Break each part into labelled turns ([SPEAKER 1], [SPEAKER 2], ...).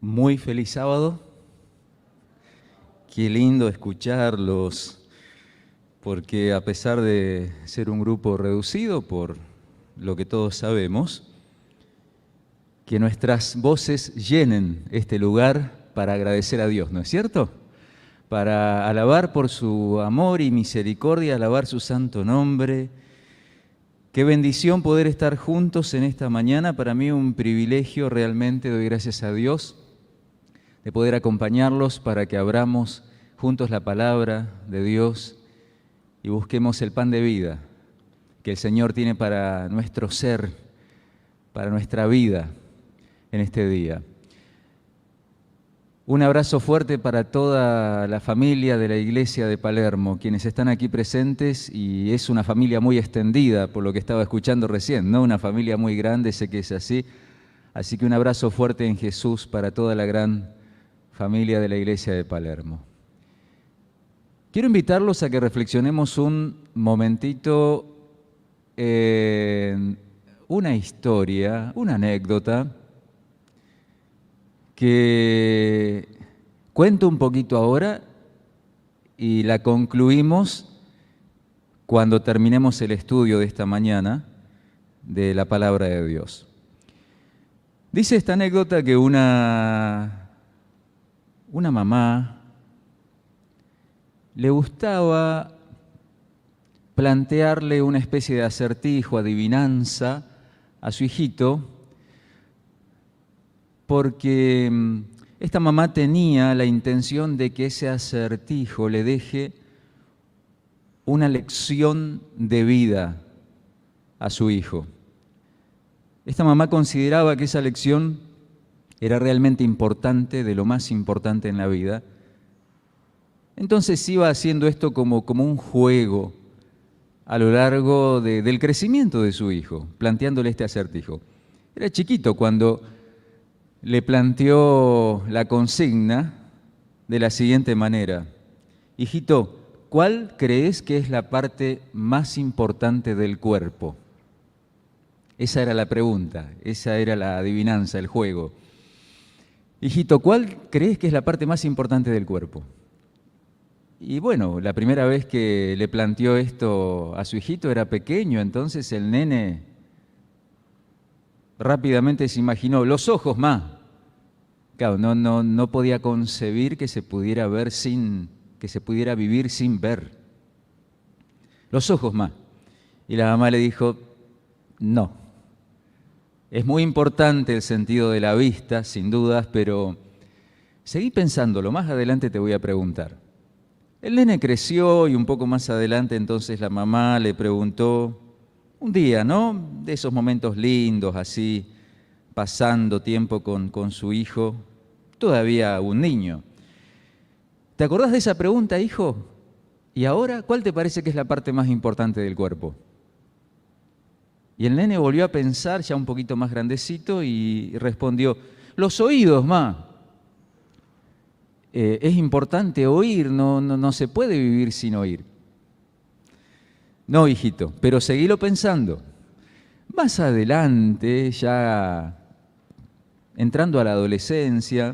[SPEAKER 1] Muy feliz sábado. Qué lindo escucharlos, porque a pesar de ser un grupo reducido por lo que todos sabemos, que nuestras voces llenen este lugar para agradecer a Dios, ¿no es cierto? Para alabar por su amor y misericordia, alabar su santo nombre. Qué bendición poder estar juntos en esta mañana. Para mí un privilegio, realmente doy gracias a Dios de poder acompañarlos para que abramos juntos la palabra de Dios y busquemos el pan de vida que el Señor tiene para nuestro ser, para nuestra vida en este día. Un abrazo fuerte para toda la familia de la Iglesia de Palermo, quienes están aquí presentes, y es una familia muy extendida, por lo que estaba escuchando recién, ¿no? Una familia muy grande, sé que es así. Así que un abrazo fuerte en Jesús para toda la gran familia de la Iglesia de Palermo. Quiero invitarlos a que reflexionemos un momentito en una historia, una anécdota, que cuento un poquito ahora y la concluimos cuando terminemos el estudio de esta mañana de la palabra de Dios. Dice esta anécdota que una mamá le gustaba plantearle una especie de acertijo, adivinanza a su hijito, porque esta mamá tenía la intención de que ese acertijo le deje una lección de vida a su hijo. Esta mamá consideraba que esa lección era realmente importante, de lo más importante en la vida. Entonces iba haciendo esto como un juego a lo largo del crecimiento de su hijo, planteándole este acertijo. Era chiquito cuando le planteó la consigna de la siguiente manera: hijito, ¿cuál crees que es la parte más importante del cuerpo? Esa era la pregunta, esa era la adivinanza, el juego. Hijito, ¿cuál crees que es la parte más importante del cuerpo? Y bueno, la primera vez que le planteó esto a su hijito era pequeño, entonces el nene rápidamente se imaginó los ojos, ma. Claro, no podía concebir que se pudiera vivir sin ver. Los ojos, ma. Y la mamá le dijo, no. Es muy importante el sentido de la vista, sin dudas, pero seguí pensándolo, más adelante te voy a preguntar. El nene creció y un poco más adelante entonces la mamá le preguntó, un día, ¿no? De esos momentos lindos, así, pasando tiempo con su hijo, todavía un niño. ¿Te acordás de esa pregunta, hijo? ¿Y ahora cuál te parece que es la parte más importante del cuerpo? Y el nene volvió a pensar, ya un poquito más grandecito, y respondió, los oídos, ma. Es importante oír, no se puede vivir sin oír. No, hijito, pero seguilo pensando. Más adelante, ya entrando a la adolescencia,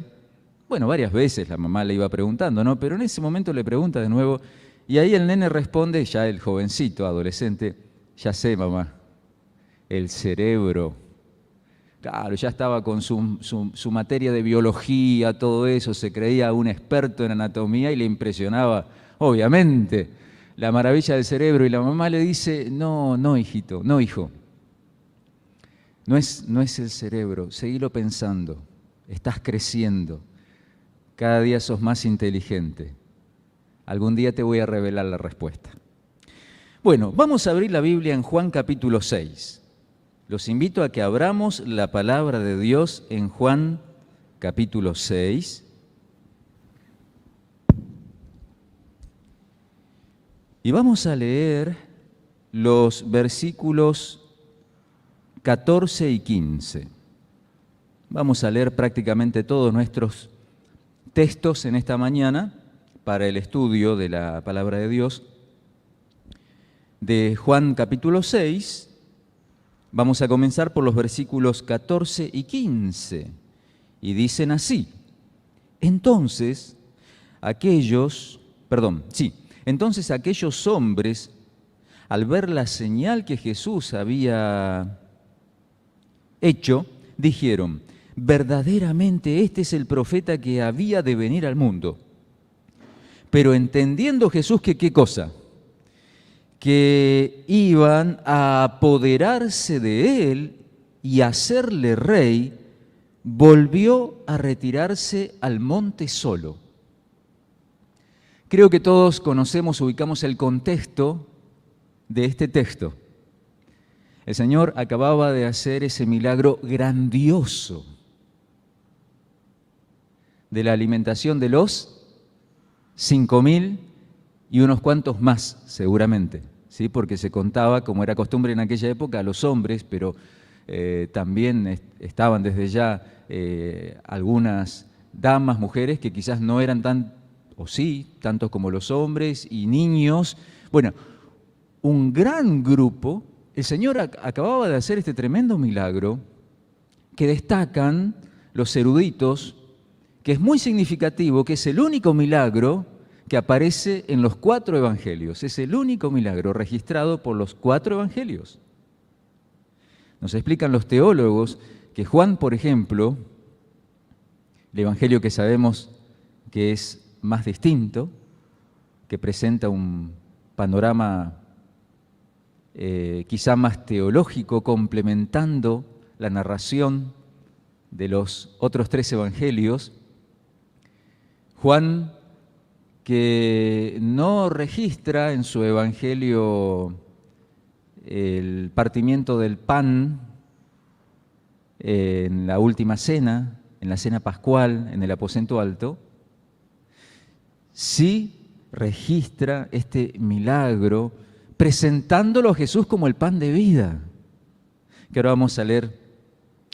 [SPEAKER 1] bueno, varias veces la mamá le iba preguntando, ¿no? Pero en ese momento le pregunta de nuevo, y ahí el nene responde, ya el jovencito, adolescente, ya sé, mamá, el cerebro. Claro, ya estaba con su materia de biología, todo eso, se creía un experto en anatomía y le impresionaba, obviamente, la maravilla del cerebro. Y la mamá le dice, no, hijito, no, hijo, no es el cerebro, seguilo pensando, estás creciendo, cada día sos más inteligente, algún día te voy a revelar la respuesta. Bueno, vamos a abrir la Biblia en Juan capítulo 6. Los invito a que abramos la palabra de Dios en Juan capítulo 6. Y vamos a leer los versículos 14 y 15. Vamos a leer prácticamente todos nuestros textos en esta mañana para el estudio de la palabra de Dios. De Juan capítulo 6. Vamos a comenzar por los versículos 14 y 15, y dicen así: Entonces aquellos hombres, al ver la señal que Jesús había hecho, dijeron: verdaderamente este es el profeta que había de venir al mundo. Pero entendiendo Jesús que ¿qué cosa? Que iban a apoderarse de él y hacerle rey, volvió a retirarse al monte solo. Creo que todos conocemos, ubicamos el contexto de este texto. El Señor acababa de hacer ese milagro grandioso de la alimentación de los 5.000 y unos cuantos más, seguramente, ¿sí? Porque se contaba, como era costumbre en aquella época, a los hombres, pero también estaban desde ya algunas damas, mujeres, que quizás no eran tantos como los hombres, y niños. Bueno, un gran grupo. El Señor acababa de hacer este tremendo milagro que destacan los eruditos, que es muy significativo, que es el único milagro que aparece en los 4 evangelios. Es el único milagro registrado por los 4 evangelios. Nos explican los teólogos que Juan, por ejemplo, el evangelio que sabemos que es más distinto, que presenta un panorama quizá más teológico, complementando la narración de los otros 3 evangelios. Juan, que no registra en su evangelio el partimiento del pan en la última cena, en la cena pascual, en el aposento alto, sí registra este milagro presentándolo a Jesús como el pan de vida. Que ahora vamos a leer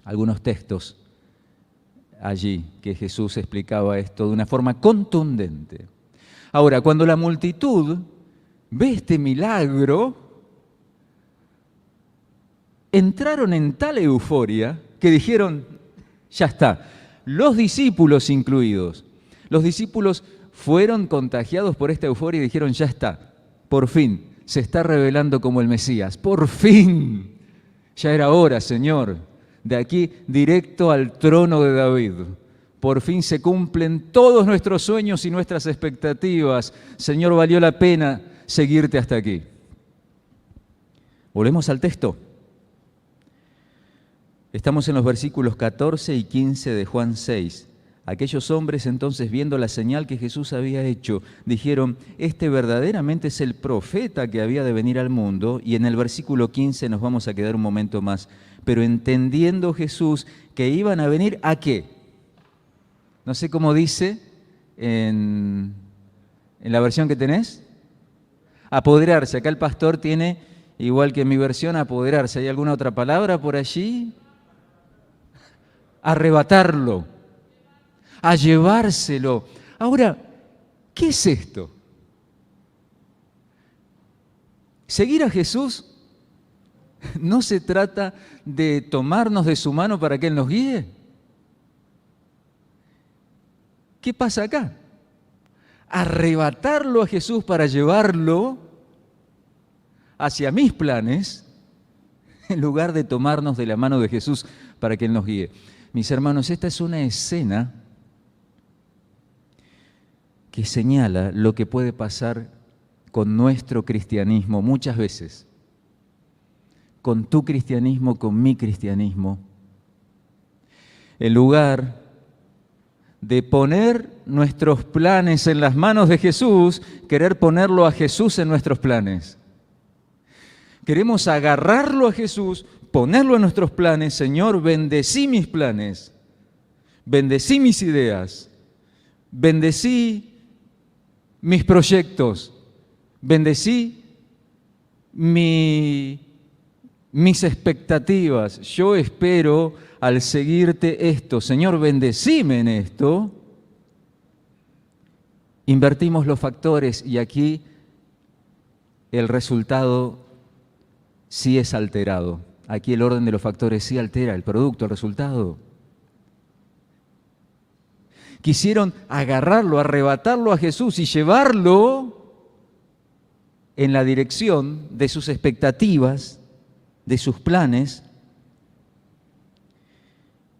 [SPEAKER 1] algunos textos allí que Jesús explicaba esto de una forma contundente. Ahora, cuando la multitud ve este milagro, entraron en tal euforia que dijeron: ya está, los discípulos incluidos. Los discípulos fueron contagiados por esta euforia y dijeron: ya está, por fin se está revelando como el Mesías, por fin, ya era hora, Señor, de aquí directo al trono de David. Por fin se cumplen todos nuestros sueños y nuestras expectativas. Señor, valió la pena seguirte hasta aquí. Volvemos al texto. Estamos en los versículos 14 y 15 de Juan 6. Aquellos hombres entonces, viendo la señal que Jesús había hecho, dijeron: este verdaderamente es el profeta que había de venir al mundo. Y en el versículo 15 nos vamos a quedar un momento más. Pero entendiendo Jesús que iban a venir, ¿a qué? No sé cómo dice en la versión que tenés. Apoderarse. Acá el pastor tiene, igual que en mi versión, apoderarse. ¿Hay alguna otra palabra por allí? Arrebatarlo. A llevárselo. Ahora, ¿qué es esto? Seguir a Jesús no se trata de tomarnos de su mano para que Él nos guíe. ¿Qué pasa acá? Arrebatarlo a Jesús para llevarlo hacia mis planes, en lugar de tomarnos de la mano de Jesús para que Él nos guíe. Mis hermanos, esta es una escena que señala lo que puede pasar con nuestro cristianismo muchas veces, con tu cristianismo, con mi cristianismo. En lugar de poner nuestros planes en las manos de Jesús, querer ponerlo a Jesús en nuestros planes. Queremos agarrarlo a Jesús, ponerlo en nuestros planes. Señor, bendecí mis planes, bendecí mis ideas, bendecí mis proyectos, bendecí mis expectativas. Yo espero al seguirte esto. Señor, bendecime en esto. Invertimos los factores y aquí el resultado sí es alterado. Aquí el orden de los factores sí altera el producto, el resultado. Quisieron agarrarlo, arrebatarlo a Jesús y llevarlo en la dirección de sus expectativas, de sus planes.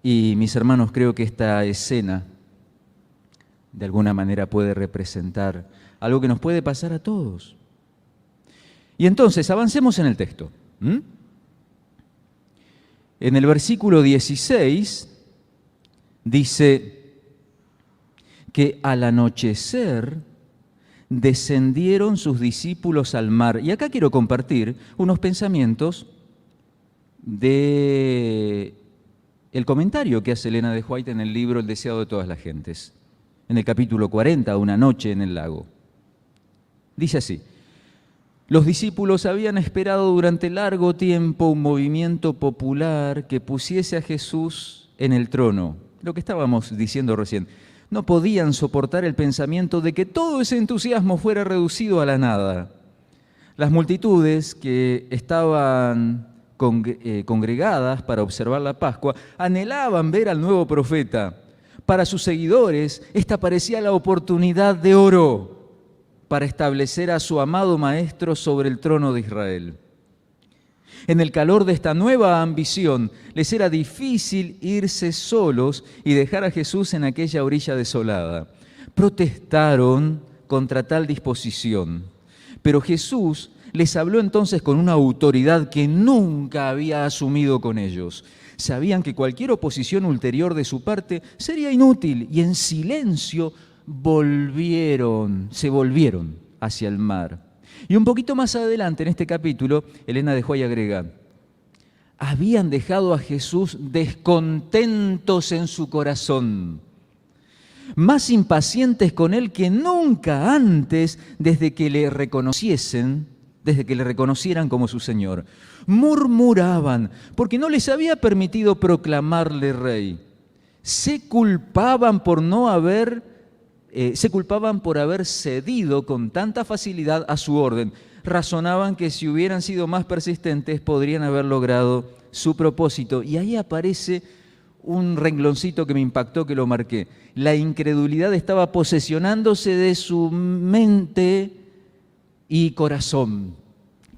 [SPEAKER 1] Y mis hermanos, creo que esta escena de alguna manera puede representar algo que nos puede pasar a todos. Y entonces, avancemos en el texto. En el versículo 16 dice que al anochecer descendieron sus discípulos al mar. Y acá quiero compartir unos pensamientos de el comentario que hace Elena de White en el libro El deseado de todas las gentes, en el capítulo 40, Una noche en el lago. Dice así: los discípulos habían esperado durante largo tiempo un movimiento popular que pusiese a Jesús en el trono. Lo que estábamos diciendo recién. No podían soportar el pensamiento de que todo ese entusiasmo fuera reducido a la nada. Las multitudes que estaban congregadas para observar la Pascua anhelaban ver al nuevo profeta. Para sus seguidores, esta parecía la oportunidad de oro para establecer a su amado Maestro sobre el trono de Israel. En el calor de esta nueva ambición, les era difícil irse solos y dejar a Jesús en aquella orilla desolada. Protestaron contra tal disposición, pero Jesús les habló entonces con una autoridad que nunca había asumido con ellos. Sabían que cualquier oposición ulterior de su parte sería inútil y en silencio se volvieron hacia el mar. Y un poquito más adelante en este capítulo, Elena de White agrega: habían dejado a Jesús descontentos en su corazón, más impacientes con él que nunca antes desde que le reconocieran como su Señor. Murmuraban porque no les había permitido proclamarle rey. Se culpaban por haber cedido con tanta facilidad a su orden. Razonaban que si hubieran sido más persistentes podrían haber logrado su propósito. Y ahí aparece un rengloncito que me impactó, que lo marqué. La incredulidad estaba posesionándose de su mente y corazón.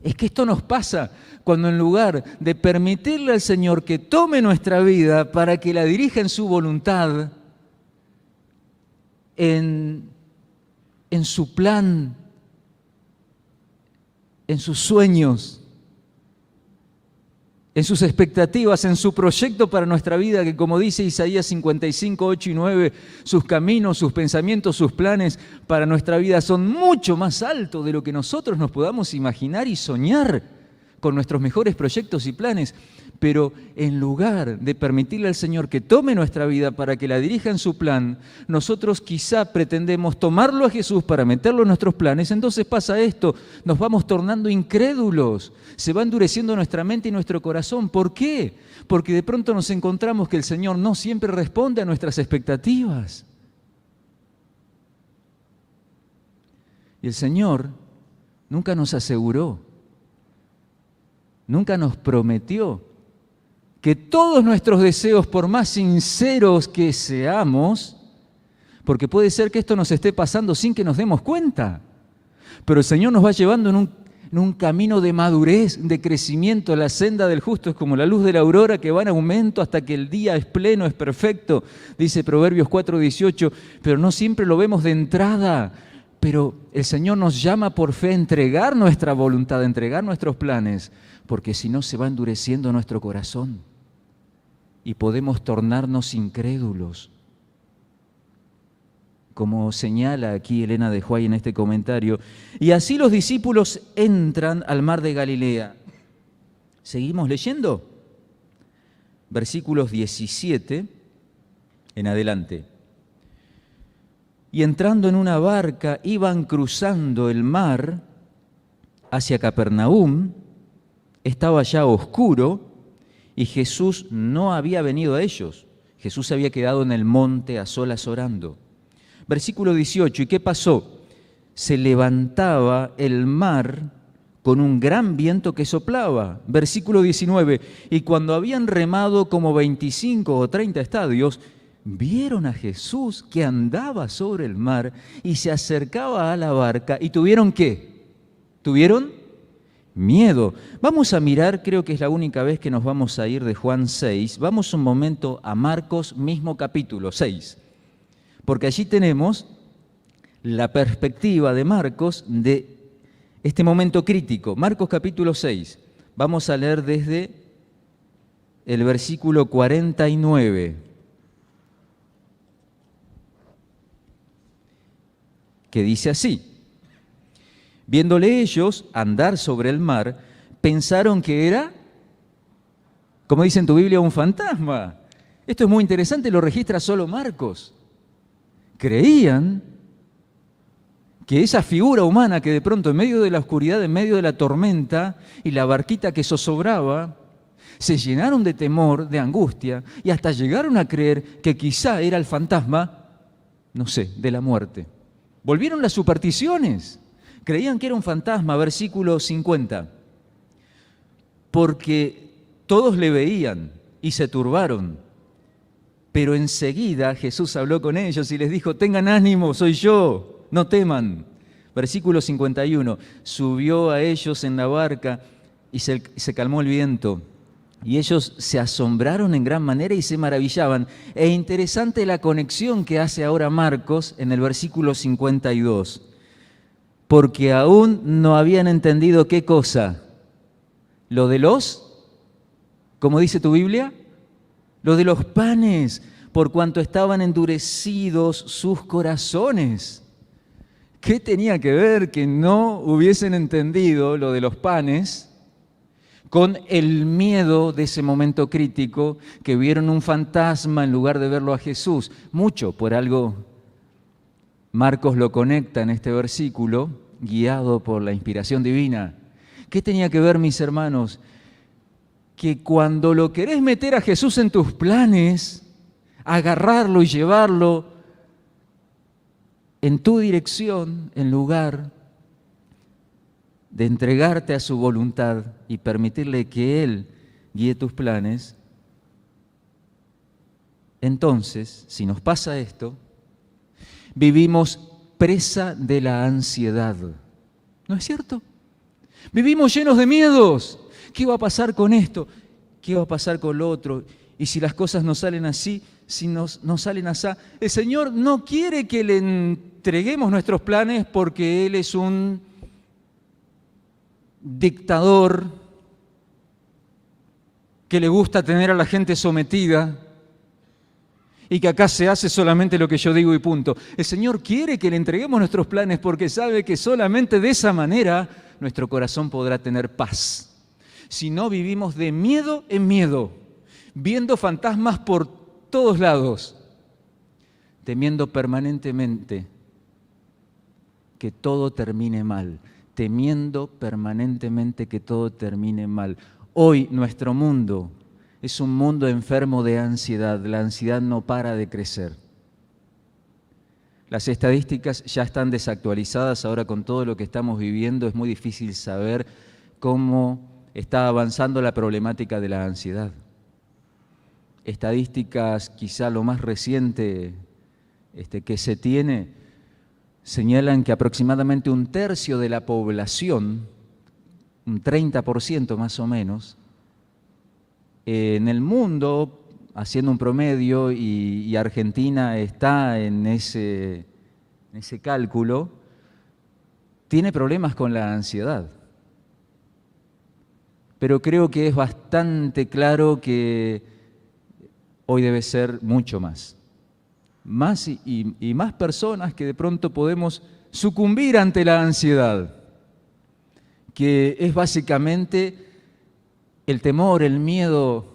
[SPEAKER 1] Es que esto nos pasa cuando en lugar de permitirle al Señor que tome nuestra vida para que la dirija en su voluntad, en su plan, en sus sueños, en sus expectativas, en su proyecto para nuestra vida, que como dice Isaías 55, 8 y 9, sus caminos, sus pensamientos, sus planes para nuestra vida son mucho más altos de lo que nosotros nos podamos imaginar y soñar con nuestros mejores proyectos y planes. Pero en lugar de permitirle al Señor que tome nuestra vida para que la dirija en su plan, nosotros quizá pretendemos tomarlo a Jesús para meterlo en nuestros planes. Entonces pasa esto, nos vamos tornando incrédulos, se va endureciendo nuestra mente y nuestro corazón. ¿Por qué? Porque de pronto nos encontramos que el Señor no siempre responde a nuestras expectativas. Y el Señor nunca nos aseguró, nunca nos prometió que todos nuestros deseos, por más sinceros que seamos, porque puede ser que esto nos esté pasando sin que nos demos cuenta, pero el Señor nos va llevando en un camino de madurez, de crecimiento. La senda del justo es como la luz de la aurora que va en aumento hasta que el día es pleno, es perfecto, dice Proverbios 4:18, pero no siempre lo vemos de entrada. Pero el Señor nos llama por fe a entregar nuestra voluntad, a entregar nuestros planes, porque si no se va endureciendo nuestro corazón y podemos tornarnos incrédulos. Como señala aquí Elena de White en este comentario. Y así los discípulos entran al mar de Galilea. ¿Seguimos leyendo? Versículos 17 en adelante. Y entrando en una barca, iban cruzando el mar hacia Capernaum. Estaba ya oscuro y Jesús no había venido a ellos. Jesús había quedado en el monte a solas orando. Versículo 18, ¿y qué pasó? Se levantaba el mar con un gran viento que soplaba. Versículo 19, y cuando habían remado como 25 o 30 estadios, vieron a Jesús que andaba sobre el mar y se acercaba a la barca y ¿tuvieron qué? ¿Tuvieron? Miedo. Vamos a mirar, creo que es la única vez que nos vamos a ir de Juan 6. Vamos un momento a Marcos, mismo capítulo 6. Porque allí tenemos la perspectiva de Marcos de este momento crítico. Marcos capítulo 6. Vamos a leer desde el versículo 49. Que dice así: viéndole ellos andar sobre el mar, pensaron que era, como dice en tu Biblia, un fantasma. Esto es muy interesante, lo registra solo Marcos. Creían que esa figura humana que de pronto en medio de la oscuridad, en medio de la tormenta y la barquita que zozobraba, se llenaron de temor, de angustia y hasta llegaron a creer que quizá era el fantasma, no sé, de la muerte. Volvieron las supersticiones. Creían que era un fantasma, versículo 50. Porque todos le veían y se turbaron. Pero enseguida Jesús habló con ellos y les dijo: tengan ánimo, soy yo, no teman. Versículo 51. Subió a ellos en la barca y se calmó el viento. Y ellos se asombraron en gran manera y se maravillaban. E interesante la conexión que hace ahora Marcos en el versículo 52. Porque aún no habían entendido qué cosa. Lo de los, ¿cómo dice tu Biblia? Lo de los panes, por cuanto estaban endurecidos sus corazones. ¿Qué tenía que ver que no hubiesen entendido lo de los panes con el miedo de ese momento crítico, que vieron un fantasma en lugar de verlo a Jesús? Mucho, por algo Marcos lo conecta en este versículo, guiado por la inspiración divina. ¿Qué tenía que ver, mis hermanos? Que cuando lo querés meter a Jesús en tus planes, agarrarlo y llevarlo en tu dirección, en lugar de entregarte a su voluntad y permitirle que Él guíe tus planes, entonces, si nos pasa esto, vivimos presa de la ansiedad. ¿No es cierto? Vivimos llenos de miedos. ¿Qué va a pasar con esto? ¿Qué va a pasar con lo otro? Y si las cosas no salen así, si no salen así, el Señor no quiere que le entreguemos nuestros planes porque Él es un dictador que le gusta tener a la gente sometida y que acá se hace solamente lo que yo digo y punto. El Señor quiere que le entreguemos nuestros planes porque sabe que solamente de esa manera nuestro corazón podrá tener paz. Si no, vivimos de miedo en miedo, viendo fantasmas por todos lados, temiendo permanentemente que todo termine mal, temiendo permanentemente que todo termine mal. Hoy nuestro mundo es un mundo enfermo de ansiedad. La ansiedad no para de crecer. Las estadísticas ya están desactualizadas. Ahora con todo lo que estamos viviendo es muy difícil saber cómo está avanzando la problemática de la ansiedad. Estadísticas, quizá lo más reciente que se tiene, señalan que aproximadamente un tercio de la población, un 30% más o menos, en el mundo, haciendo un promedio, y Argentina está en ese cálculo, tiene problemas con la ansiedad. Pero creo que es bastante claro que hoy debe ser mucho más. Más y más personas que de pronto podemos sucumbir ante la ansiedad, que es básicamente el temor, el miedo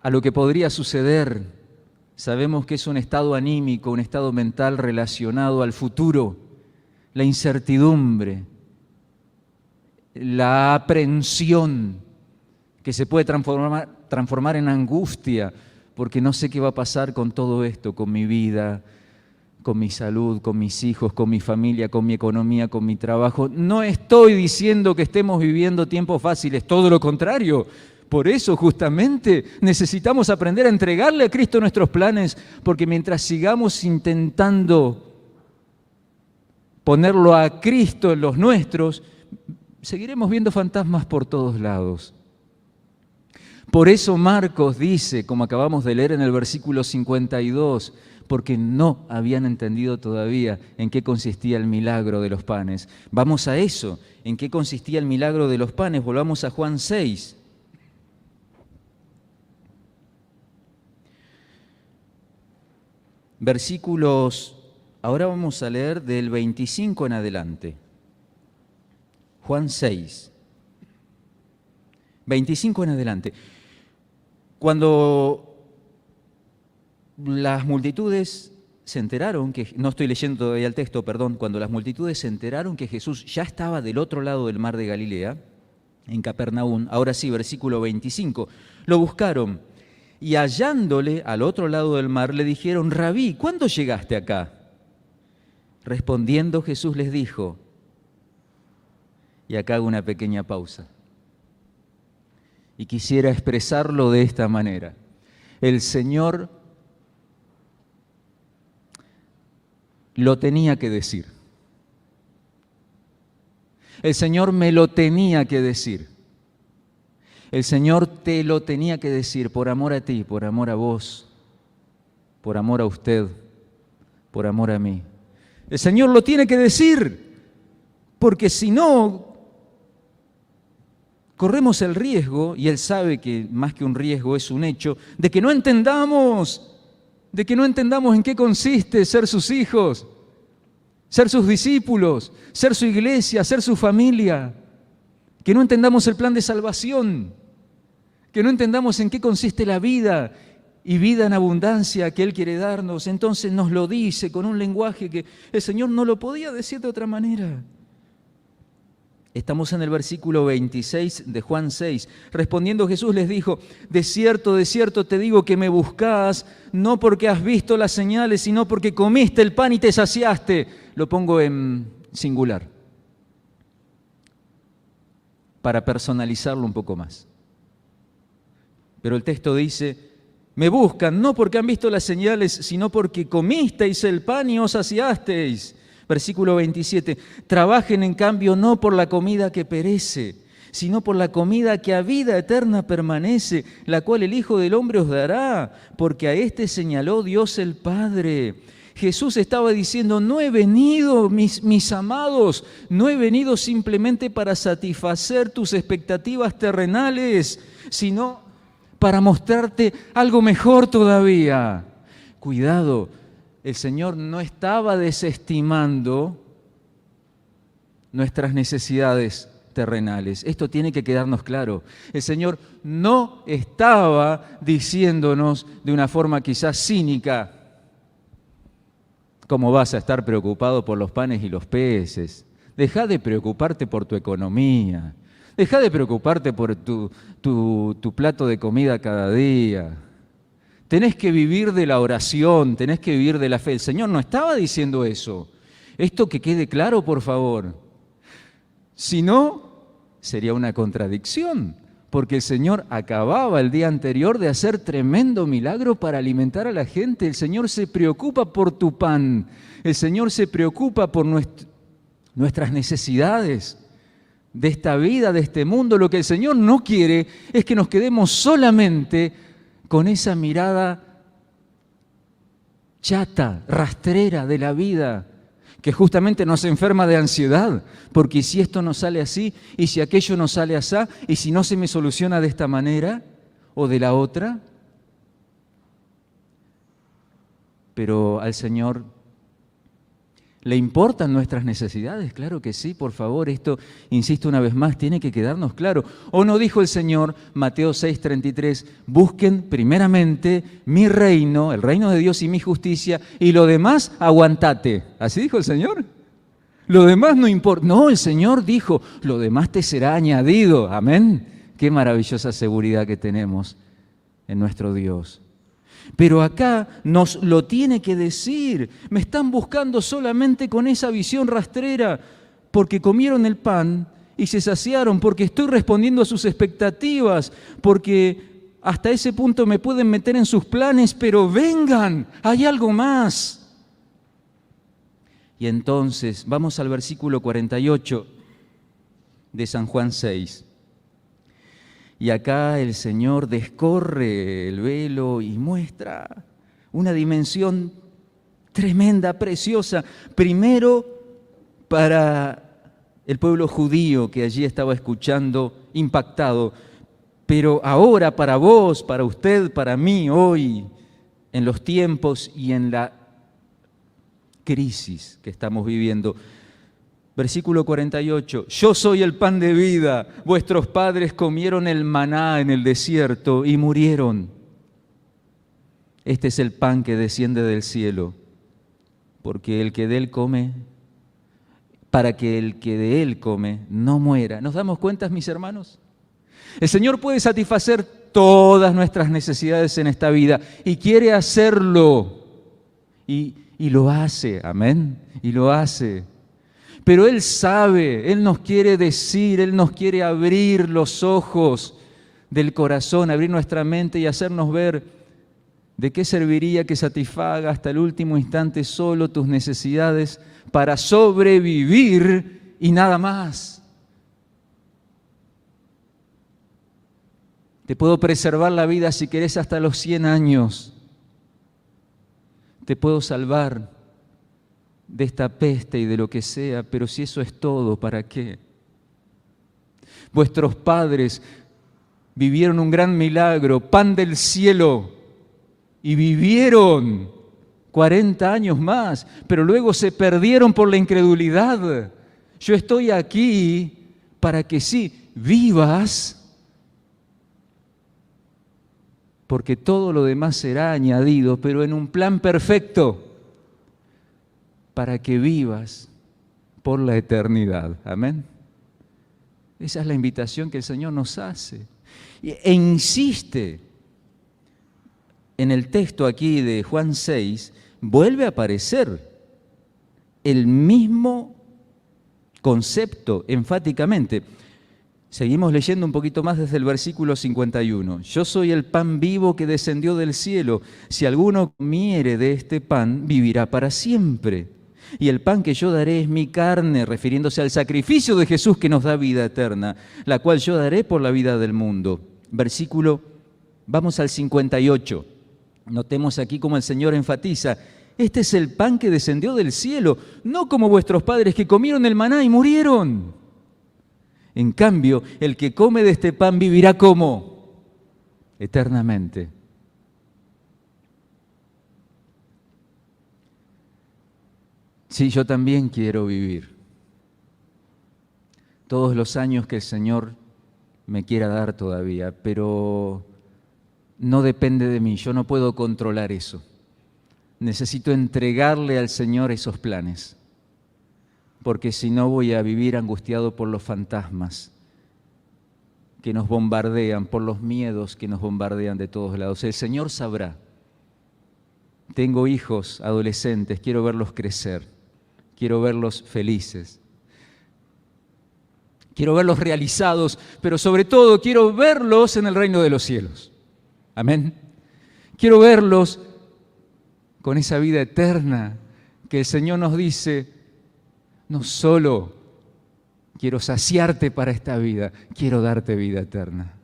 [SPEAKER 1] a lo que podría suceder. Sabemos que es un estado anímico, un estado mental relacionado al futuro, la incertidumbre, la aprensión que se puede transformar en angustia, porque no sé qué va a pasar con todo esto, con mi vida, con mi salud, con mis hijos, con mi familia, con mi economía, con mi trabajo. No estoy diciendo que estemos viviendo tiempos fáciles, todo lo contrario. Por eso justamente necesitamos aprender a entregarle a Cristo nuestros planes, porque mientras sigamos intentando ponerlo a Cristo en los nuestros, seguiremos viendo fantasmas por todos lados. Por eso Marcos dice, como acabamos de leer en el versículo 52, porque no habían entendido todavía en qué consistía el milagro de los panes. Vamos a eso, en qué consistía el milagro de los panes. Volvamos a Juan 6. Versículos, ahora vamos a leer del 25 en adelante. Juan 6, 25 en adelante. Cuando las multitudes se enteraron que, no estoy leyendo todavía el texto, perdón, cuando las multitudes se enteraron que Jesús ya estaba del otro lado del mar de Galilea, en Capernaum, ahora sí, versículo 25, lo buscaron y hallándole al otro lado del mar le dijeron, Rabí, ¿cuándo llegaste acá? Respondiendo Jesús les dijo, y acá hago una pequeña pausa, y quisiera expresarlo de esta manera. El Señor lo tenía que decir. El Señor me lo tenía que decir. El Señor te lo tenía que decir por amor a ti, por amor a vos, por amor a usted, por amor a mí. El Señor lo tiene que decir, porque si no, corremos el riesgo, y Él sabe que más que un riesgo es un hecho, de que no entendamos en qué consiste ser sus hijos, ser sus discípulos, ser su iglesia, ser su familia, que no entendamos el plan de salvación, que no entendamos en qué consiste la vida y vida en abundancia que Él quiere darnos. Entonces nos lo dice con un lenguaje que el Señor no lo podía decir de otra manera. Estamos en el versículo 26 de Juan 6. Respondiendo Jesús les dijo, de cierto te digo que me buscás, no porque has visto las señales, sino porque comiste el pan y te saciaste. Lo pongo en singular, para personalizarlo un poco más. Pero el texto dice, me buscan, no porque han visto las señales, sino porque comisteis el pan y os saciasteis. Versículo 27, trabajen en cambio no por la comida que perece, sino por la comida que a vida eterna permanece, la cual el Hijo del Hombre os dará, porque a éste señaló Dios el Padre. Jesús estaba diciendo, no he venido, mis amados, no he venido simplemente para satisfacer tus expectativas terrenales, sino para mostrarte algo mejor todavía. Cuidado. El Señor no estaba desestimando nuestras necesidades terrenales. Esto tiene que quedarnos claro. El Señor no estaba diciéndonos de una forma quizás cínica, ¿cómo vas a estar preocupado por los panes y los peces? Deja de preocuparte por tu economía. Deja de preocuparte por tu plato de comida cada día. Tenés que vivir de la oración, tenés que vivir de la fe. El Señor no estaba diciendo eso. Esto que quede claro, por favor. Si no, sería una contradicción, porque el Señor acababa el día anterior de hacer tremendo milagro para alimentar a la gente. El Señor se preocupa por tu pan. El Señor se preocupa por nuestras necesidades de esta vida, de este mundo. Lo que el Señor no quiere es que nos quedemos solamente con esa mirada chata, rastrera de la vida, que justamente nos enferma de ansiedad, porque si esto no sale así, y si aquello no sale así, y si no se me soluciona de esta manera o de la otra. Pero al Señor ¿le importan nuestras necesidades? Claro que sí, por favor, esto, insisto una vez más, tiene que quedarnos claro. ¿O no dijo el Señor, Mateo 6:33, busquen primeramente mi reino, el reino de Dios y mi justicia, y lo demás aguantate? ¿Así dijo el Señor? Lo demás no importa. No, el Señor dijo, lo demás te será añadido. Amén. Qué maravillosa seguridad que tenemos en nuestro Dios. Pero acá nos lo tiene que decir. Me están buscando solamente con esa visión rastrera, porque comieron el pan y se saciaron, porque estoy respondiendo a sus expectativas, porque hasta ese punto me pueden meter en sus planes, pero vengan, hay algo más. Y entonces, vamos al versículo 48 de San Juan 6. Y acá el Señor descorre el velo y muestra una dimensión tremenda, preciosa. Primero, para el pueblo judío que allí estaba escuchando, impactado. Pero ahora para vos, para usted, para mí, hoy, en los tiempos y en la crisis que estamos viviendo. Versículo 48, yo soy el pan de vida, vuestros padres comieron el maná en el desierto y murieron. Este es el pan que desciende del cielo, porque el que de él come, para que el que de él come no muera. ¿Nos damos cuenta, mis hermanos? El Señor puede satisfacer todas nuestras necesidades en esta vida y quiere hacerlo. Y lo hace, amén, y lo hace. Pero Él sabe, Él nos quiere decir, Él nos quiere abrir los ojos del corazón, abrir nuestra mente y hacernos ver de qué serviría que satisfaga hasta el último instante solo tus necesidades para sobrevivir y nada más. Te puedo preservar la vida si querés hasta los 100 años. Te puedo salvar de esta peste y de lo que sea, pero si eso es todo, ¿para qué? Vuestros padres vivieron un gran milagro, pan del cielo, y vivieron 40 años más, pero luego se perdieron por la incredulidad. Yo estoy aquí para que sí, vivas, porque todo lo demás será añadido, pero en un plan perfecto, para que vivas por la eternidad. Amén. Esa es la invitación que el Señor nos hace. E insiste en el texto aquí de Juan 6, vuelve a aparecer el mismo concepto enfáticamente. Seguimos leyendo un poquito más desde el versículo 51. Yo soy el pan vivo que descendió del cielo. Si alguno comiere de este pan, vivirá para siempre. Y el pan que yo daré es mi carne, refiriéndose al sacrificio de Jesús que nos da vida eterna, la cual yo daré por la vida del mundo. Vamos al 58. Notemos aquí cómo el Señor enfatiza, este es el pan que descendió del cielo, no como vuestros padres que comieron el maná y murieron. En cambio, el que come de este pan vivirá ¿cómo? Eternamente. Sí, yo también quiero vivir todos los años que el Señor me quiera dar todavía, pero no depende de mí, yo no puedo controlar eso. Necesito entregarle al Señor esos planes, porque si no voy a vivir angustiado por los fantasmas que nos bombardean, por los miedos que nos bombardean de todos lados. El Señor sabrá. Tengo hijos adolescentes, quiero verlos crecer, quiero verlos felices, quiero verlos realizados, pero sobre todo quiero verlos en el reino de los cielos. Amén. Quiero verlos con esa vida eterna que el Señor nos dice, no solo quiero saciarte para esta vida, quiero darte vida eterna.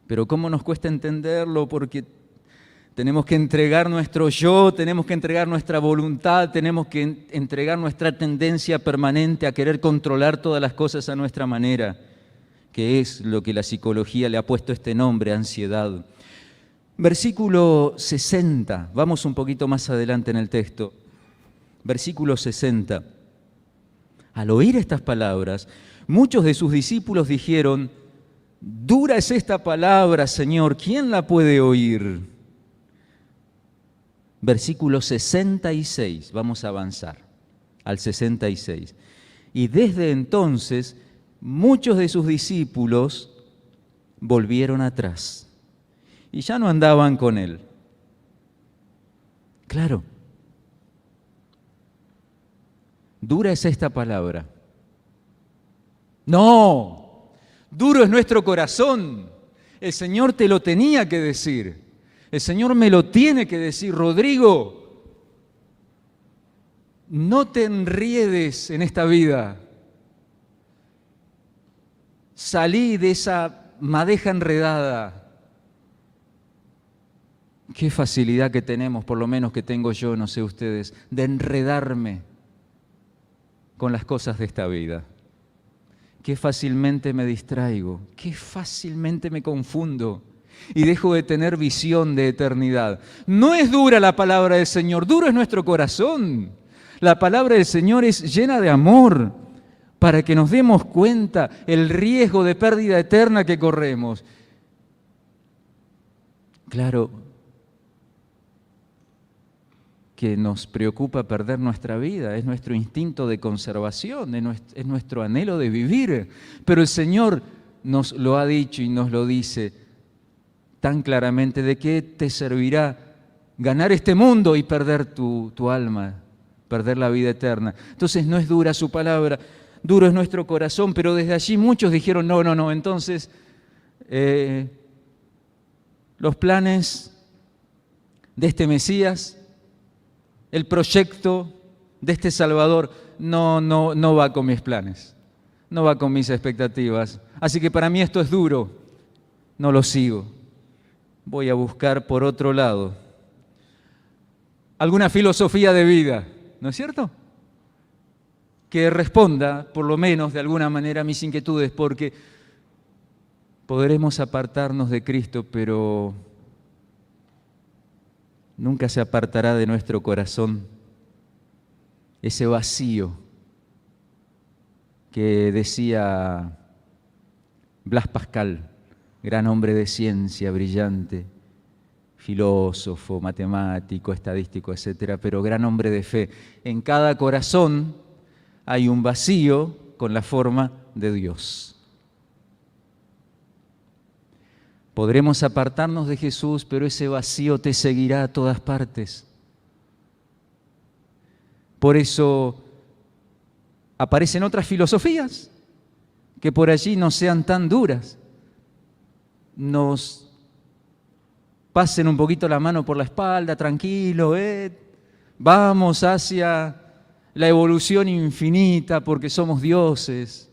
[SPEAKER 1] Pero ¿cómo nos cuesta entenderlo? Porque tenemos que entregar nuestro yo, tenemos que entregar nuestra voluntad, tenemos que entregar nuestra tendencia permanente a querer controlar todas las cosas a nuestra manera, que es lo que la psicología le ha puesto este nombre, ansiedad. Versículo 60, vamos un poquito más adelante en el texto. Versículo 60. Al oír estas palabras, muchos de sus discípulos dijeron, dura es esta palabra, Señor, ¿quién la puede oír? Versículo 66, vamos a avanzar al 66. Y desde entonces, muchos de sus discípulos volvieron atrás y ya no andaban con él. Claro, dura es esta palabra. No, duro es nuestro corazón. El Señor te lo tenía que decir. El Señor me lo tiene que decir. Rodrigo, no te enriedes en esta vida. Salí de esa madeja enredada. Qué facilidad que tenemos, por lo menos que tengo yo, no sé ustedes, de enredarme con las cosas de esta vida. Qué fácilmente me distraigo, qué fácilmente me confundo y dejo de tener visión de eternidad. No es dura la palabra del Señor, duro es nuestro corazón. La palabra del Señor es llena de amor para que nos demos cuenta el riesgo de pérdida eterna que corremos. Claro que nos preocupa perder nuestra vida, es nuestro instinto de conservación, es nuestro anhelo de vivir. Pero el Señor nos lo ha dicho y nos lo dice tan claramente: ¿de qué te servirá ganar este mundo y perder tu alma, perder la vida eterna? Entonces no es dura su palabra, duro es nuestro corazón, pero desde allí muchos dijeron, no, entonces los planes de este Mesías, el proyecto de este Salvador no va con mis planes, no va con mis expectativas. Así que para mí esto es duro, no lo sigo. Voy a buscar por otro lado alguna filosofía de vida, ¿no es cierto?, que responda, por lo menos de alguna manera, a mis inquietudes, porque podremos apartarnos de Cristo, pero nunca se apartará de nuestro corazón ese vacío que decía Blas Pascal, gran hombre de ciencia, brillante, filósofo, matemático, estadístico, etcétera, pero gran hombre de fe. En cada corazón hay un vacío con la forma de Dios. Podremos apartarnos de Jesús, pero ese vacío te seguirá a todas partes. Por eso aparecen otras filosofías que por allí no sean tan duras, nos pasen un poquito la mano por la espalda, tranquilo, vamos hacia la evolución infinita porque somos dioses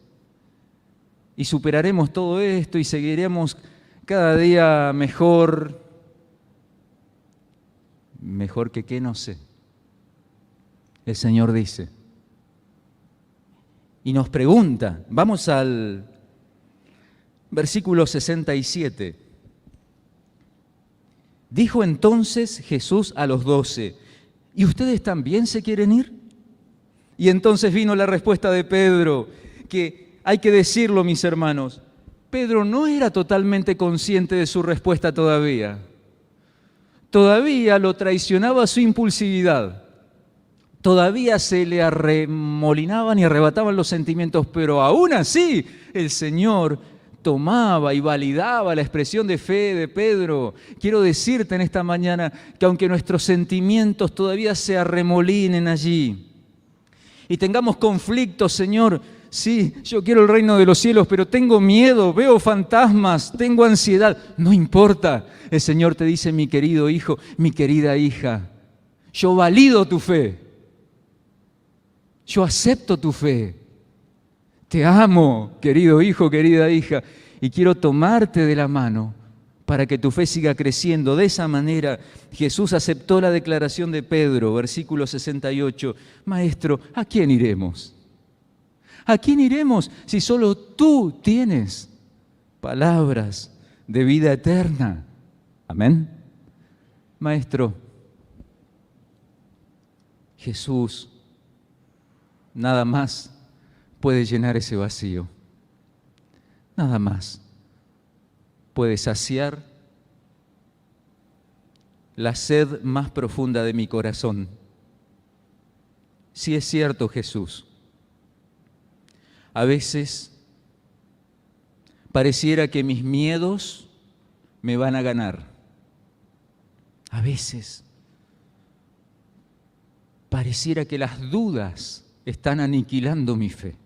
[SPEAKER 1] y superaremos todo esto y seguiremos cada día mejor que qué, no sé. El Señor dice y nos pregunta, vamos al versículo 67. Dijo entonces Jesús a los 12, ¿y ustedes también se quieren ir? Y entonces vino la respuesta de Pedro, que hay que decirlo, mis hermanos, Pedro no era totalmente consciente de su respuesta todavía. Todavía lo traicionaba su impulsividad. Todavía se le arremolinaban y arrebataban los sentimientos, pero aún así el Señor tomaba y validaba la expresión de fe de Pedro. Quiero decirte en esta mañana que aunque nuestros sentimientos todavía se arremolinen allí y tengamos conflictos, Señor, sí, yo quiero el reino de los cielos, pero tengo miedo, veo fantasmas, tengo ansiedad. No importa, el Señor te dice, mi querido hijo, mi querida hija, yo valido tu fe, yo acepto tu fe, te amo, querido hijo, querida hija, y quiero tomarte de la mano para que tu fe siga creciendo. De esa manera, Jesús aceptó la declaración de Pedro, versículo 68, Maestro, ¿a quién iremos? ¿A quién iremos si solo tú tienes palabras de vida eterna? Amén. Maestro, Jesús nada más puede llenar ese vacío. Nada más puede saciar la sed más profunda de mi corazón. Sí es cierto, Jesús. A veces pareciera que mis miedos me van a ganar. A veces pareciera que las dudas están aniquilando mi fe.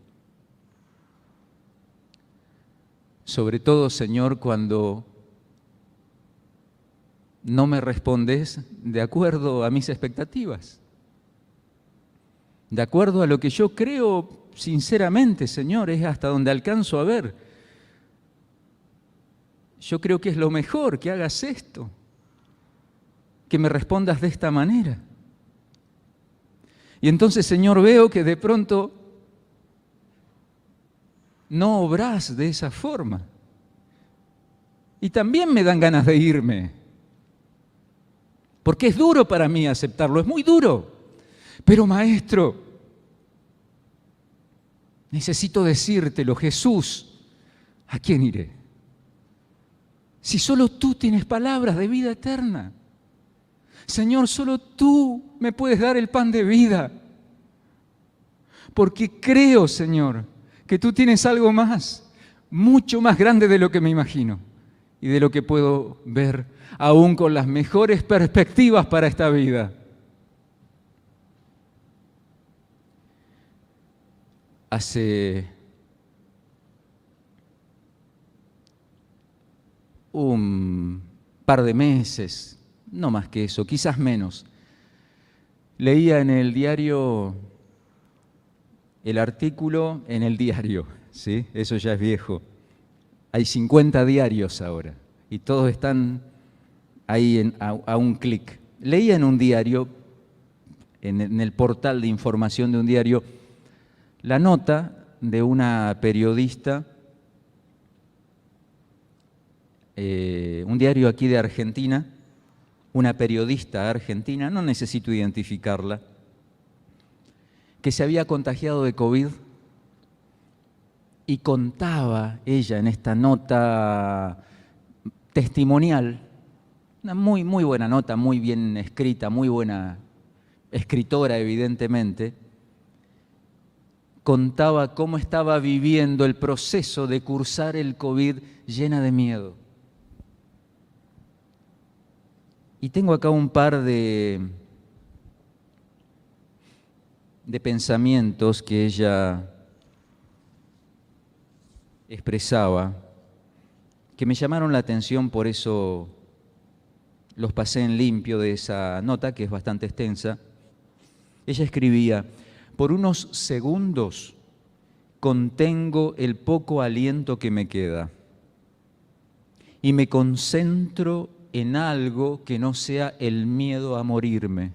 [SPEAKER 1] Sobre todo, Señor, cuando no me respondes de acuerdo a mis expectativas, de acuerdo a lo que yo creo sinceramente, Señor, es hasta donde alcanzo a ver. Yo creo que es lo mejor que hagas esto, que me respondas de esta manera. Y entonces, Señor, veo que de pronto no obrás de esa forma. Y también me dan ganas de irme. Porque es duro para mí aceptarlo, es muy duro. Pero Maestro, necesito decírtelo, Jesús, ¿a quién iré? Si solo tú tienes palabras de vida eterna. Señor, solo tú me puedes dar el pan de vida. Porque creo, Señor, que tú tienes algo más, mucho más grande de lo que me imagino y de lo que puedo ver, aún con las mejores perspectivas para esta vida. Hace un par de meses, no más que eso, quizás menos, leía en el diario, el artículo en el diario, ¿sí? Eso ya es viejo. Hay 50 diarios ahora y todos están ahí a un clic. Leía en un diario, en el portal de información de un diario, la nota de una periodista, un diario aquí de Argentina, una periodista argentina, no necesito identificarla, que se había contagiado de COVID y contaba ella en esta nota testimonial, una muy buena nota, muy bien escrita, muy buena escritora evidentemente, contaba cómo estaba viviendo el proceso de cursar el COVID llena de miedo. Y tengo acá un par de pensamientos que ella expresaba, que me llamaron la atención, por eso los pasé en limpio de esa nota, que es bastante extensa. Ella escribía: por unos segundos contengo el poco aliento que me queda y me concentro en algo que no sea el miedo a morirme.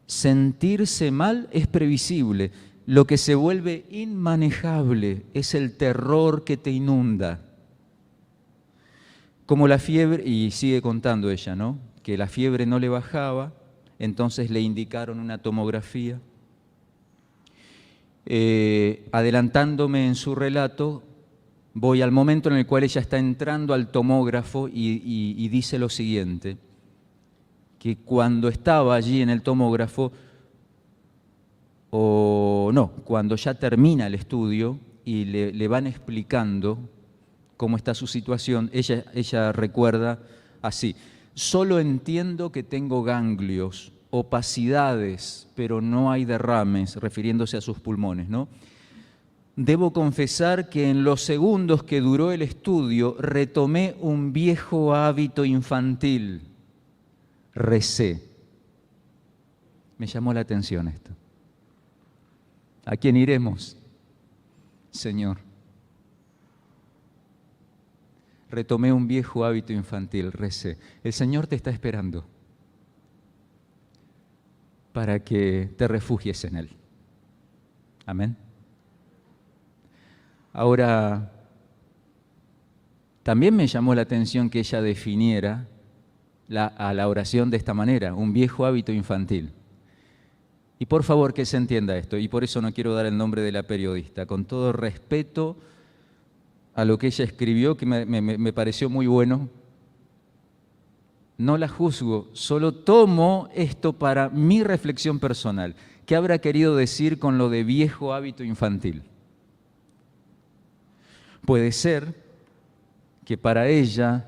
[SPEAKER 1] Sentirse mal es previsible, lo que se vuelve inmanejable es el terror que te inunda. Como la fiebre, y sigue contando ella, ¿no?, que la fiebre no le bajaba, entonces le indicaron una tomografía. Adelantándome en su relato, voy al momento en el cual ella está entrando al tomógrafo y dice lo siguiente, que cuando estaba allí en el tomógrafo, cuando ya termina el estudio y le van explicando cómo está su situación, ella recuerda así: solo entiendo que tengo ganglios, opacidades, pero no hay derrames, refiriéndose a sus pulmones, ¿no? Debo confesar que en los segundos que duró el estudio retomé un viejo hábito infantil. Recé. Me llamó la atención esto. ¿A quién iremos, Señor? Retomé un viejo hábito infantil, recé. El Señor te está esperando para que te refugies en Él. Amén. Ahora, también me llamó la atención que ella definiera a la oración de esta manera: un viejo hábito infantil. Y por favor que se entienda esto, y por eso no quiero dar el nombre de la periodista, con todo respeto a lo que ella escribió, que me pareció muy bueno. No la juzgo, solo tomo esto para mi reflexión personal. ¿Qué habrá querido decir con lo de viejo hábito infantil? Puede ser que para ella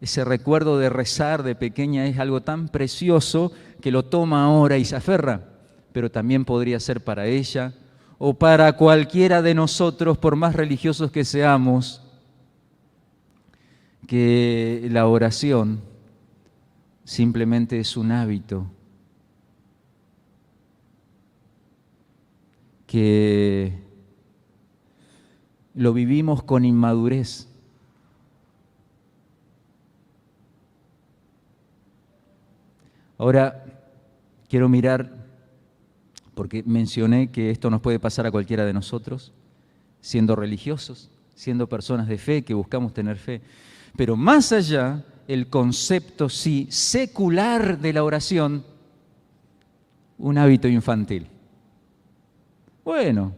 [SPEAKER 1] ese recuerdo de rezar de pequeña es algo tan precioso que lo toma ahora y se aferra, pero también podría ser para ella o para cualquiera de nosotros, por más religiosos que seamos, que la oración simplemente es un hábito, que lo vivimos con inmadurez. Ahora quiero mirar, porque mencioné que esto nos puede pasar a cualquiera de nosotros, siendo religiosos, siendo personas de fe, que buscamos tener fe. Pero más allá, el concepto sí secular de la oración, un hábito infantil. Bueno,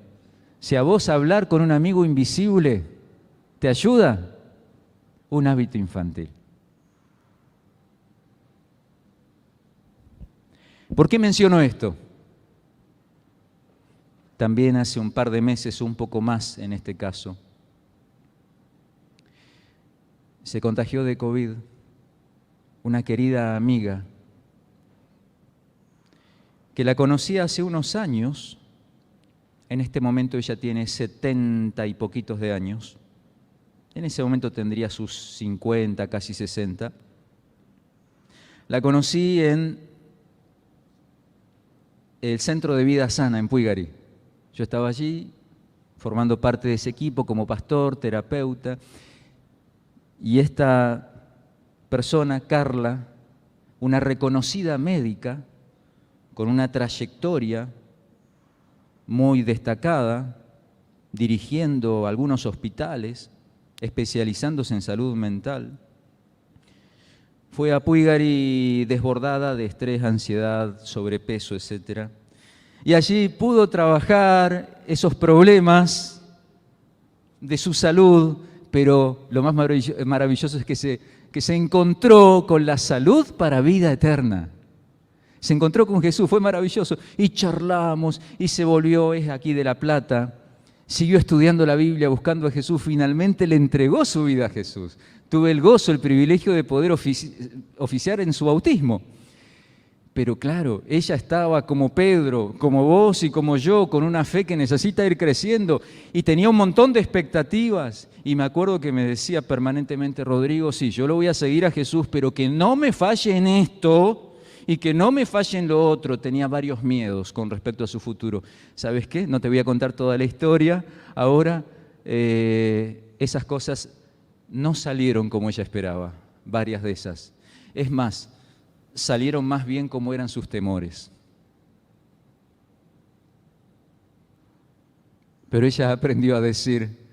[SPEAKER 1] si a vos hablar con un amigo invisible te ayuda, un hábito infantil. ¿Por qué menciono esto? También hace un par de meses, un poco más en este caso, se contagió de COVID una querida amiga que la conocí hace unos años. En este momento ella tiene 70 y poquitos de años. En ese momento tendría sus 50, casi 60. La conocí en el Centro de Vida Sana en Puigari. Yo estaba allí formando parte de ese equipo como pastor, terapeuta, y esta persona, Carla, una reconocida médica con una trayectoria muy destacada, dirigiendo algunos hospitales, especializándose en salud mental, fue a Puigari desbordada de estrés, ansiedad, sobrepeso, etc. Y allí pudo trabajar esos problemas de su salud, pero lo más maravilloso es que se encontró con la salud para vida eterna. Se encontró con Jesús, fue maravilloso. Y charlamos, y se volvió, es aquí de La Plata, siguió estudiando la Biblia, buscando a Jesús, finalmente le entregó su vida a Jesús. Tuve el gozo, el privilegio de poder oficiar en su bautismo. Pero claro, ella estaba como Pedro, como vos y como yo, con una fe que necesita ir creciendo, y tenía un montón de expectativas. Y me acuerdo que me decía permanentemente: Rodrigo, sí, yo lo voy a seguir a Jesús, pero que no me falle en esto y que no me falle en lo otro. Tenía varios miedos con respecto a su futuro. ¿Sabes qué? No te voy a contar toda la historia. Ahora, esas cosas no salieron como ella esperaba, varias de esas. Es más, salieron más bien como eran sus temores. Pero ella aprendió a decir: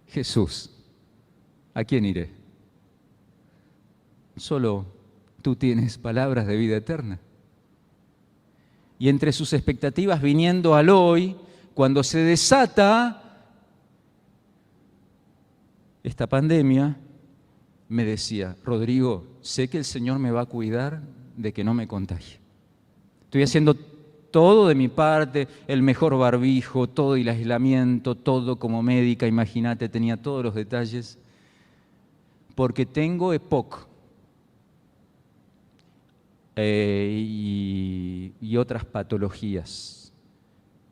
[SPEAKER 1] Jesús, ¿a quién iré? Solo tú tienes palabras de vida eterna. Y entre sus expectativas, viniendo al hoy, cuando se desata esta pandemia, me decía: Rodrigo, sé que el Señor me va a cuidar de que no me contagie. Estoy haciendo todo de mi parte, el mejor barbijo, todo el aislamiento, todo como médica, imagínate, tenía todos los detalles, porque tengo EPOC y otras patologías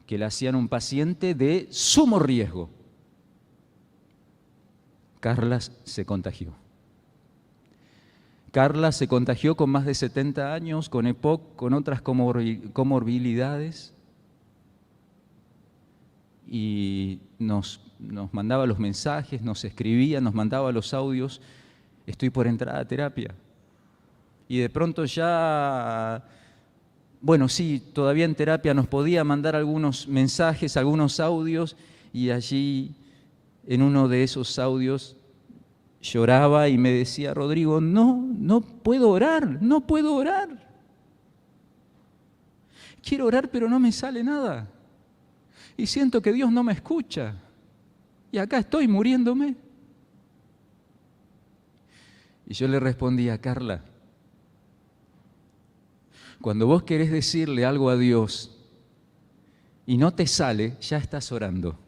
[SPEAKER 1] que le hacían un paciente de sumo riesgo. Carla se contagió. Carla se contagió con más de 70 años, con EPOC, con otras comorbilidades, y nos mandaba los mensajes, nos escribía, nos mandaba los audios: estoy por entrar a terapia. Y de pronto ya, bueno, sí, todavía en terapia nos podía mandar algunos mensajes, algunos audios, y allí en uno de esos audios lloraba y me decía: Rodrigo, no puedo orar, no puedo orar. Quiero orar, pero no me sale nada. Y siento que Dios no me escucha. Y acá estoy muriéndome. Y yo le respondía: Carla, cuando vos querés decirle algo a Dios y no te sale, ya estás orando.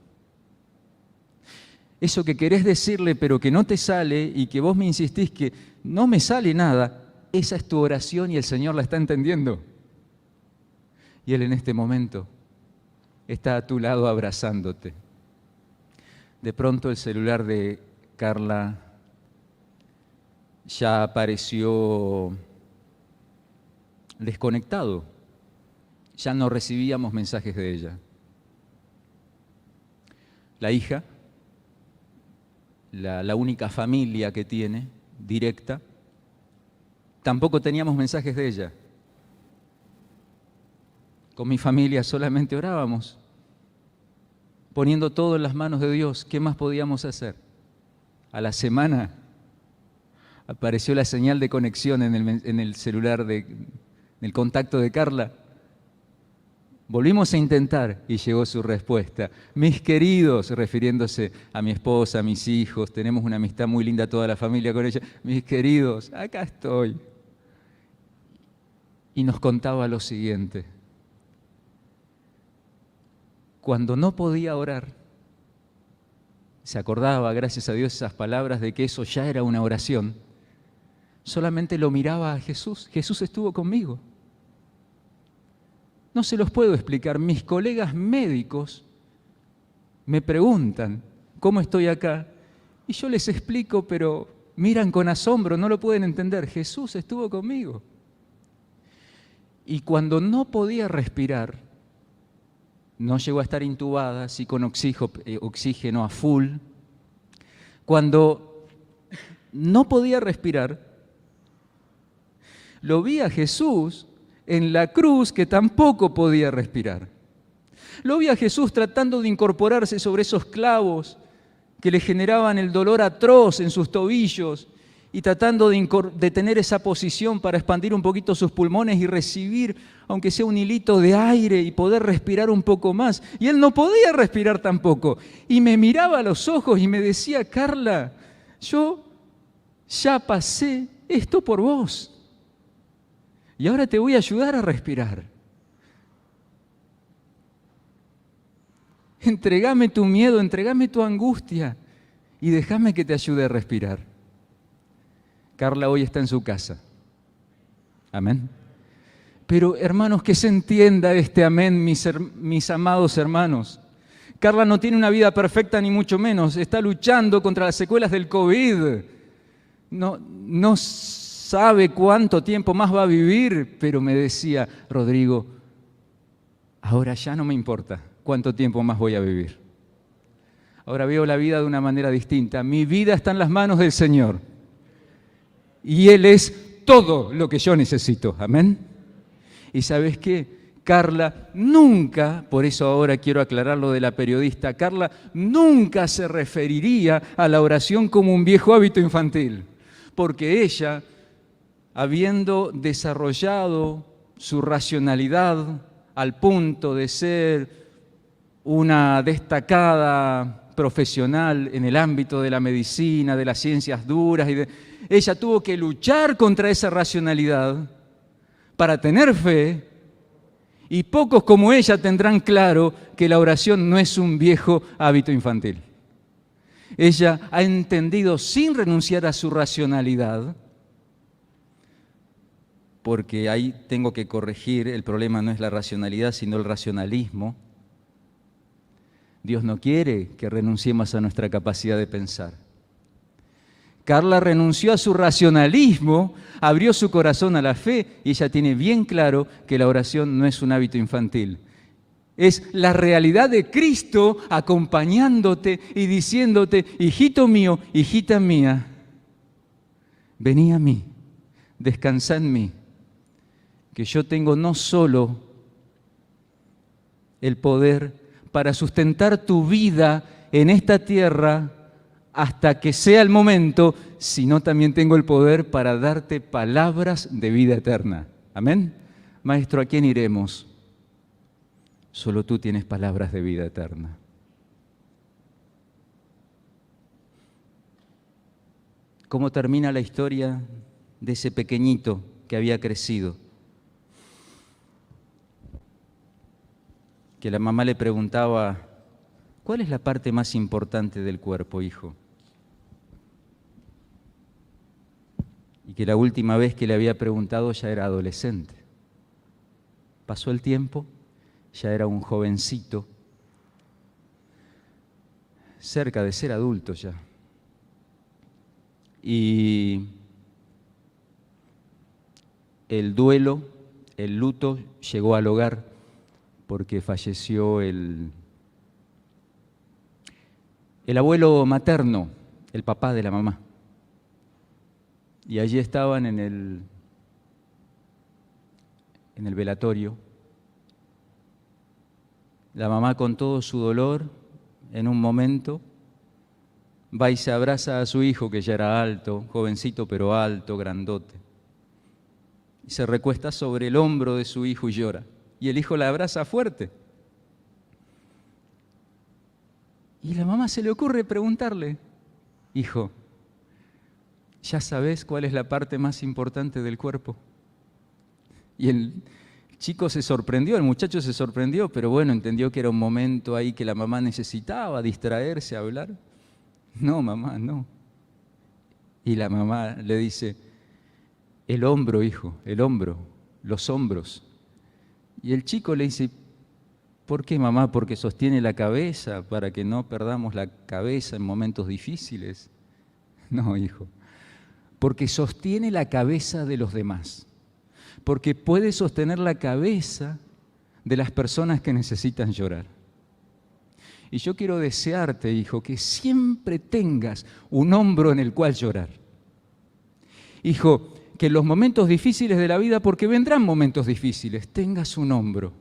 [SPEAKER 1] Eso que querés decirle pero que no te sale y que vos me insistís que no me sale nada, esa es tu oración y el Señor la está entendiendo. Y Él en este momento está a tu lado abrazándote. De pronto el celular de Carla ya apareció desconectado. Ya no recibíamos mensajes de ella. La hija, la única familia que tiene, directa, tampoco teníamos mensajes de ella. Con mi familia solamente orábamos, poniendo todo en las manos de Dios. ¿Qué más podíamos hacer? A la semana apareció la señal de conexión en el celular, en el contacto de Carla. Volvimos a intentar y llegó su respuesta. Mis queridos, refiriéndose a mi esposa, a mis hijos, tenemos una amistad muy linda toda la familia con ella. Mis queridos, acá estoy. Y nos contaba lo siguiente. Cuando no podía orar, se acordaba, gracias a Dios, esas palabras de que eso ya era una oración. Solamente lo miraba a Jesús. Jesús estuvo conmigo. No se los puedo explicar. Mis colegas médicos me preguntan cómo estoy acá y yo les explico, pero miran con asombro, no lo pueden entender. Jesús estuvo conmigo. Y cuando no podía respirar, no llegó a estar intubada, sí con oxígeno a full. Cuando no podía respirar, lo vi a Jesús en la cruz que tampoco podía respirar. Lo vi a Jesús tratando de incorporarse sobre esos clavos que le generaban el dolor atroz en sus tobillos y tratando de tener esa posición para expandir un poquito sus pulmones y recibir, aunque sea un hilito de aire y poder respirar un poco más. Y él no podía respirar tampoco. Y me miraba a los ojos y me decía, Carla, yo ya pasé esto por vos. Y ahora te voy a ayudar a respirar. Entregame tu miedo, entregame tu angustia y déjame que te ayude a respirar. Carla hoy está en su casa. Amén. Pero hermanos, que se entienda este amén, mis amados hermanos. Carla no tiene una vida perfecta ni mucho menos. Está luchando contra las secuelas del COVID. No sabe cuánto tiempo más va a vivir, pero me decía, Rodrigo, ahora ya no me importa cuánto tiempo más voy a vivir. Ahora veo la vida de una manera distinta. Mi vida está en las manos del Señor. Y Él es todo lo que yo necesito. Amén. ¿Y sabes qué? Carla nunca, por eso ahora quiero aclarar lo de la periodista, Carla nunca se referiría a la oración como un viejo hábito infantil. Porque ella, habiendo desarrollado su racionalidad al punto de ser una destacada profesional en el ámbito de la medicina, de las ciencias duras, ella tuvo que luchar contra esa racionalidad para tener fe, y pocos como ella tendrán claro que la oración no es un viejo hábito infantil. Ella ha entendido sin renunciar a su racionalidad, porque ahí tengo que corregir, el problema no es la racionalidad, sino el racionalismo. Dios no quiere que renunciemos a nuestra capacidad de pensar. Carla renunció a su racionalismo, abrió su corazón a la fe y ella tiene bien claro que la oración no es un hábito infantil. Es la realidad de Cristo acompañándote y diciéndote, hijito mío, hijita mía, vení a mí, descansá en mí, que yo tengo no solo el poder para sustentar tu vida en esta tierra hasta que sea el momento, sino también tengo el poder para darte palabras de vida eterna. Amén. Maestro, ¿a quién iremos? Solo tú tienes palabras de vida eterna. ¿Cómo termina la historia de ese pequeñito que había crecido? Que la mamá le preguntaba, ¿cuál es la parte más importante del cuerpo, hijo? Y que la última vez que le había preguntado ya era adolescente. Pasó el tiempo, ya era un jovencito, cerca de ser adulto ya. Y el duelo, el luto llegó al hogar porque falleció el abuelo materno, el papá de la mamá. Y allí estaban en el velatorio. La mamá, con todo su dolor, en un momento va y se abraza a su hijo, que ya era alto, jovencito pero alto, grandote. Y se recuesta sobre el hombro de su hijo y llora. Y el hijo la abraza fuerte. Y la mamá se le ocurre preguntarle: hijo, ¿ya sabes cuál es la parte más importante del cuerpo? Y el chico se sorprendió, el muchacho se sorprendió, pero bueno, entendió que era un momento ahí que la mamá necesitaba distraerse, hablar. No, mamá, no. Y la mamá le dice: el hombro, hijo, el hombro, los hombros. Y el chico le dice: ¿por qué, mamá? Porque sostiene la cabeza, para que no perdamos la cabeza en momentos difíciles. No, hijo, porque sostiene la cabeza de los demás, porque puede sostener la cabeza de las personas que necesitan llorar. Y yo quiero desearte, hijo, que siempre tengas un hombro en el cual llorar. Hijo, que en los momentos difíciles de la vida, porque vendrán momentos difíciles, tengas un hombro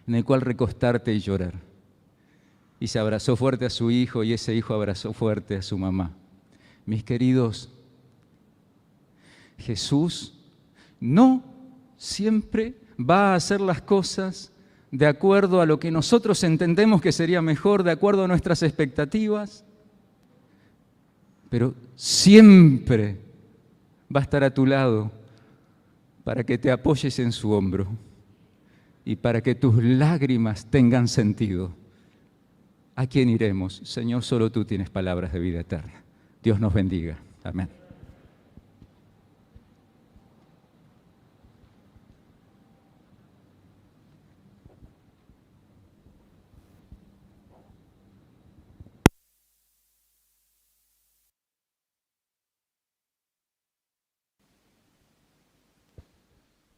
[SPEAKER 1] en el cual recostarte y llorar. Y se abrazó fuerte a su hijo y ese hijo abrazó fuerte a su mamá. Mis queridos, Jesús no siempre va a hacer las cosas de acuerdo a lo que nosotros entendemos que sería mejor, de acuerdo a nuestras expectativas, pero siempre va a estar a tu lado para que te apoyes en su hombro y para que tus lágrimas tengan sentido. ¿A quién iremos? Señor, solo tú tienes palabras de vida eterna. Dios nos bendiga. Amén.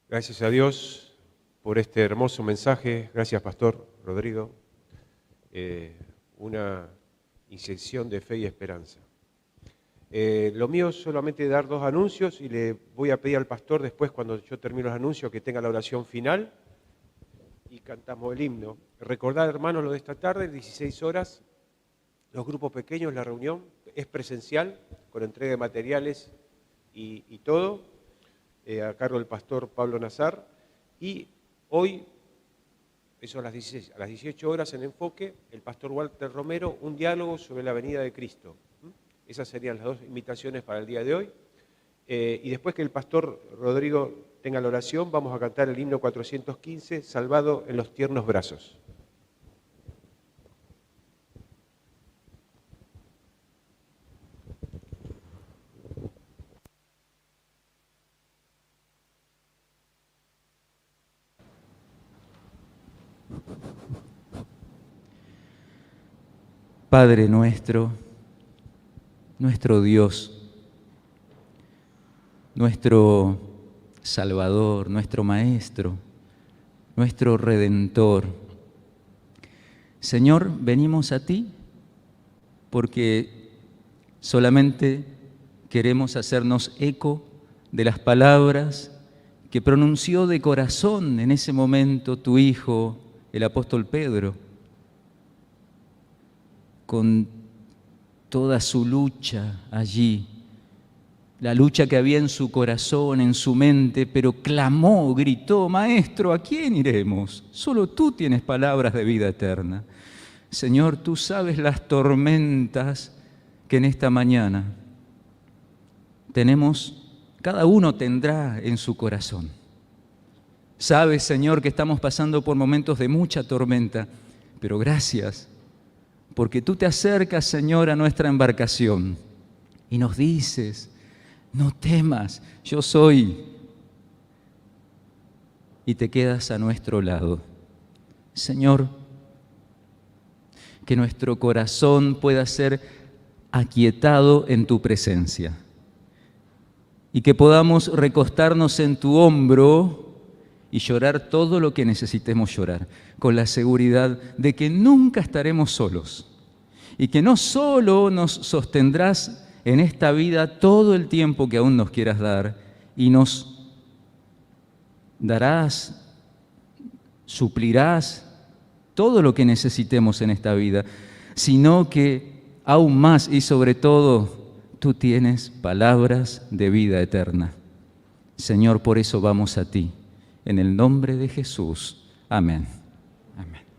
[SPEAKER 2] Gracias a Dios por este hermoso mensaje. Gracias, Pastor Rodrigo. Una inyección de fe y esperanza. Lo mío es solamente dar 2 anuncios y le voy a pedir al pastor después, cuando yo termine los anuncios, que tenga la oración final y cantamos el himno. Recordar, hermanos, lo de esta tarde, 16 horas, los grupos pequeños, la reunión es presencial, con entrega de materiales y todo. A cargo del pastor Pablo Nazar, y hoy, eso a las 18 horas en Enfoque, el pastor Walter Romero, un diálogo sobre la venida de Cristo. Esas serían las 2 invitaciones para el día de hoy. Y después que el pastor Rodrigo tenga la oración, vamos a cantar el himno 415, Salvado en los tiernos brazos.
[SPEAKER 1] Padre nuestro, nuestro Dios, nuestro Salvador, nuestro Maestro, nuestro Redentor. Señor, venimos a ti porque solamente queremos hacernos eco de las palabras que pronunció de corazón en ese momento tu Hijo, el apóstol Pedro, con toda su lucha allí, la lucha que había en su corazón, en su mente, pero clamó, gritó: Maestro, ¿a quién iremos? Solo tú tienes palabras de vida eterna. Señor, tú sabes las tormentas que en esta mañana tenemos, cada uno tendrá en su corazón. Sabes, Señor, que estamos pasando por momentos de mucha tormenta, pero gracias, porque tú te acercas, Señor, a nuestra embarcación y nos dices: no temas, yo soy. Y te quedas a nuestro lado. Señor, que nuestro corazón pueda ser aquietado en tu presencia y que podamos recostarnos en tu hombro y llorar todo lo que necesitemos llorar, con la seguridad de que nunca estaremos solos y que no solo nos sostendrás en esta vida todo el tiempo que aún nos quieras dar y nos darás, suplirás todo lo que necesitemos en esta vida, sino que aún más y sobre todo tú tienes palabras de vida eterna. Señor, por eso vamos a ti. En el nombre de Jesús. Amén. Amén.